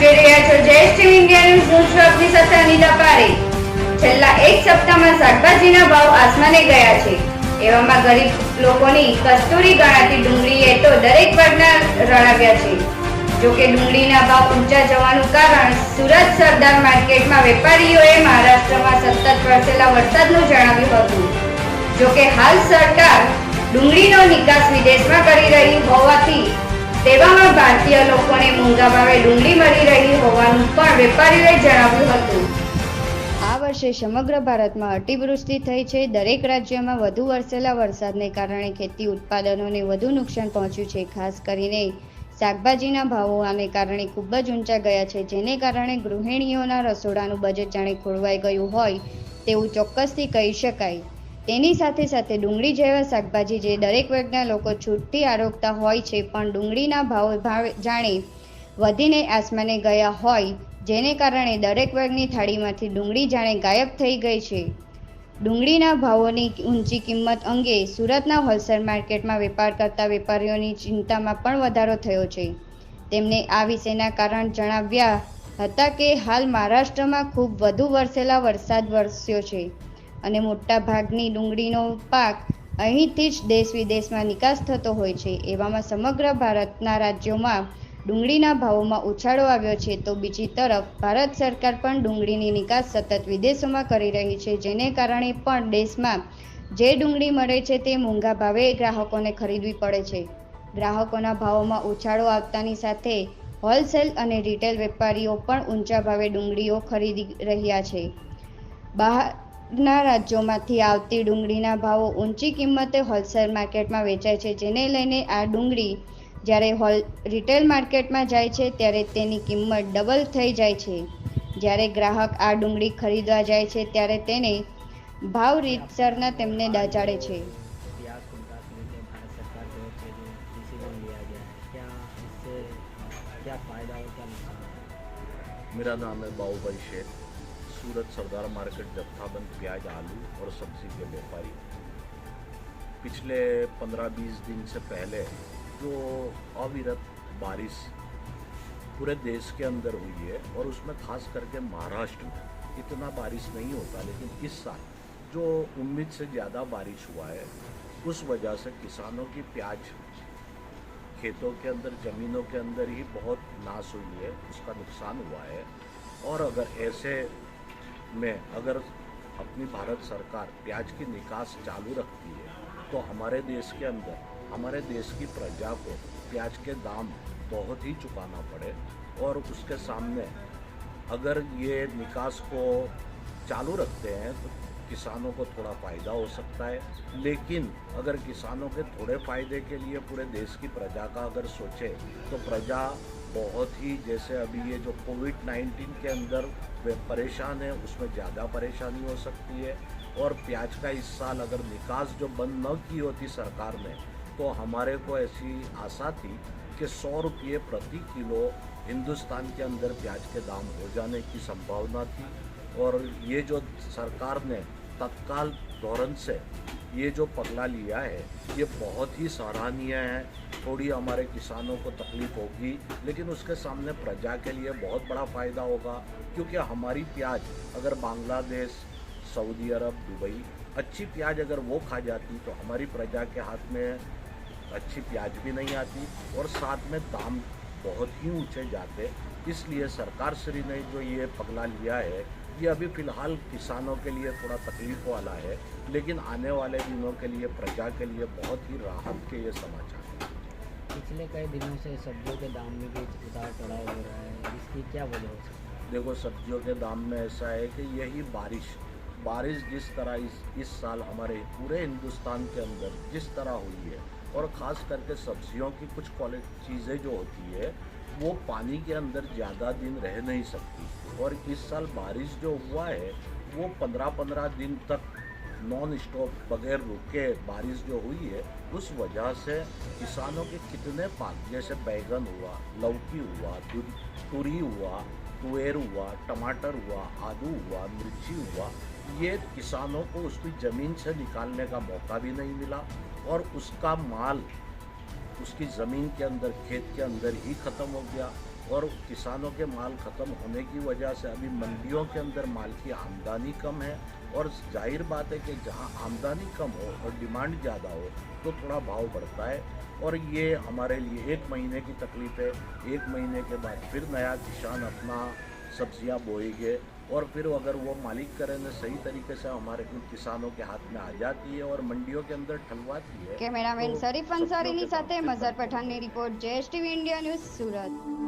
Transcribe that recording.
જોઈ રહ્યા છો જય શ્રી ઇન્ડિયા ન્યૂઝ હું છું આપની સાથે અનિતા પારેખ। છેલ્લા એક સપ્તાહમાં શાકભાજીના ભાવ આસમાને ગયા છે। એવામાં ગરીબ લોકોની કસ્તુરી ગણાતી ડુંગળીએ તો દરેક વર્ગના રણાવ્યા છે। જો કે ડુંગળીના ભાવ ઊંચા જવાનું કારણ સુરત સરદાર માર્કેટમાં વેપારીઓએ મહારાષ્ટ્રમાં સતત વરસેલા વરસાદનું જણાવ્યું હતું। જો કે હાલ સરકાર ડુંગળીનો નિકાસ વિદેશમાં કરી રહી હોવાથી તેવામાં ભારતીય લોકોને મોંઘા ભાવે ડુંગળી મળી રહી હોવાનું પણ વેપારીઓએ જણાવ્યું હતું। આ વર્ષે સમગ્ર ભારતમાં અતિવૃષ્ટિ થઈ છે। દરેક રાજ્યમાં વધુ વરસેલા વરસાદને કારણે ખેતી ઉત્પાદનોને વધુ નુકસાન પહોંચ્યું છે। ખાસ કરીને શાકભાજીના ભાવો આને કારણે ખૂબ જ ઊંચા ગયા છે, જેને કારણે ગૃહિણીઓના રસોડાનું બજેટ જાણે ખોરવાઈ ગયું હોય તેવું ચોક્કસથી કહી શકાય। તેની સાથે સાથે ડુંગળી જેવા શાકભાજી જે દરેક વર્ગના લોકો છૂટથી આરોગતા હોય છે, પણ ડુંગળીના ભાવ જાણે વધીને આસમાને ગયા હોય, જેને કારણે દરેક વર્ગની થાળીમાંથી ડુંગળી જાણે ગાયબ થઈ ગઈ છે। ડુંગળીના ભાવોની ઊંચી કિંમત અંગે સુરતના હોલસેલ માર્કેટમાં વેપાર કરતા વેપારીઓની ચિંતામાં પણ વધારો થયો છે। તેમને આ વિશેના કારણ જણાવ્યા હતા કે હાલ મહારાષ્ટ્રમાં ખૂબ વધુ વરસેલા વરસાદ વરસ્યો છે અને મોટા ભાગની ડુંગળીનો પાક અહીંથી જ દેશ વિદેશમાં નિકાસ થતો હોય છે। એવામાં સમગ્ર ભારતના રાજ્યોમાં ડુંગળીના ભાવોમાં ઉછાળો આવ્યો છે, તો બીજી તરફ ભારત સરકાર પણ ડુંગળીની નિકાસ સતત વિદેશોમાં કરી રહી છે, જેને કારણે પણ દેશમાં જે ડુંગળી મળે છે તે મોંઘા ભાવે ગ્રાહકોને ખરીદવી પડે છે। ગ્રાહકોના ભાવોમાં ઉછાળો આવતાની સાથે હોલસેલ અને રિટેલ વેપારીઓ પણ ઊંચા ભાવે ડુંગળીઓ ખરીદી રહ્યા છે। બહારના રાજ્યોમાંથી આવતી ડુંગળીના ભાવો ઊંચી કિંમતે હોલસેલ માર્કેટમાં વેચાય છે, જેને લઈને આ ડુંગળી જ્યારે રિટેલ માર્કેટમાં જાય છે ત્યારે તેની કિંમત ડબલ થઈ જાય છે। જ્યારે ગ્રાહક આ ડુંગળી ખરીદવા જાય છે ત્યારે તેને ભાવ રીતસરના તેમને દચાડે છે। मेरा नाम है बाबूभाई शेख, सूरत सरदार मार्केट जत्थाबंद प्याज आलू और सब्जी के व्यापारी। पिछले 15-20 दिन से पहले जो अविरत बारिश पूरे देश के अंदर हुई है और उसमें खास करके महाराष्ट्र में इतना बारिश नहीं होता, लेकिन इस साल जो उम्मीद से ज़्यादा बारिश हुआ है उस वजह से किसानों की प्याज खेतों के अंदर ज़मीनों के अंदर ही बहुत नाश हुई है, उसका नुकसान हुआ है। और अगर ऐसे में अगर अपनी भारत सरकार प्याज की निकास चालू रखती है तो हमारे देश के अंदर हमारे देश की प्रजा को प्याज के दाम बहुत ही चुकाना पड़े, और उसके सामने अगर ये निकास को चालू रखते हैं तो किसानों को थोड़ा फ़ायदा हो सकता है। लेकिन अगर किसानों के थोड़े फ़ायदे के लिए पूरे देश की प्रजा का अगर सोचे तो प्रजा बहुत ही, जैसे अभी ये जो कोविड-19 के अंदर वे परेशान है उसमें ज़्यादा परेशानी हो सकती है। और प्याज का इस साल अगर निकास जो बंद न की होती सरकार ने तो हमारे को ऐसी आशा थी कि 100 रुपये प्रति किलो हिंदुस्तान के अंदर प्याज के दाम हो जाने की संभावना थी। और ये जो सरकार ने तत्काल धोरण से ये जो पगला लिया है ये बहुत ही सराहनीय है। थोड़ी हमारे किसानों को तकलीफ होगी, लेकिन उसके सामने प्रजा के लिए बहुत बड़ा फ़ायदा होगा, क्योंकि हमारी प्याज अगर बांग्लादेश, सऊदी अरब, दुबई अच्छी प्याज अगर वो खा जाती तो हमारी प्रजा के हाथ में अच्छी प्याज भी नहीं आती और साथ में दाम बहुत ही ऊंचे जाते। इसलिए सरकार श्री ने जो ये पगला लिया है ये अभी फ़िलहाल किसानों के लिए थोड़ा तकलीफ वाला है, लेकिन आने वाले दिनों के लिए प्रजा के लिए बहुत ही राहत के ये समाचार हैं। पिछले कई दिनों से सब्जियों के दाम में भी उतार चढ़ाव हो रहा है, इसकी क्या वजह हो सकती है? देखो, सब्जियों के दाम में ऐसा है कि यही बारिश जिस तरह इस साल हमारे पूरे हिंदुस्तान के अंदर जिस तरह हुई है, और ख़ास करके सब्जियों की कुछ चीज़ें जो होती है वो पानी के अंदर ज़्यादा दिन रह नहीं सकती, और इस साल बारिश जो हुआ है वो 15-15 दिन तक नॉन स्टॉप बगैर रुके बारिश जो हुई है, उस वजह से किसानों के कितने पाक जैसे बैगन हुआ, लौकी हुआ, तुरी हुआ, तुअर हुआ, टमाटर हुआ, आलू हुआ, मिर्ची हुआ, ये किसानों को उसकी ज़मीन से निकालने का मौका भी नहीं मिला, और उसका माल उसकी ज़मीन के अंदर खेत के अंदर ही ख़त्म हो गया। और किसानों के माल ख़त्म होने की वजह से अभी मंडियों के अंदर माल की आमदनी कम है और जाहिर बात है कि जहां आमदनी कम हो और डिमांड ज़्यादा हो तो थोड़ा भाव बढ़ता है और ये हमारे लिए 1 महीने की तकलीफ है। 1 महीने के बाद फिर नया किसान अपना सब्जियां बोएंगे और फिर अगर वो मालिक करें सही तरीके से हमारे किसानों के हाथ में आ जाती है और मंडियों के अंदर ठलवाती है। કેમેરામેન तो શરીફ सब्जियों અંસારીની के दाम સાથે फिर મઝર बढ़ते પઠાણની report, JSTV India News, Surat.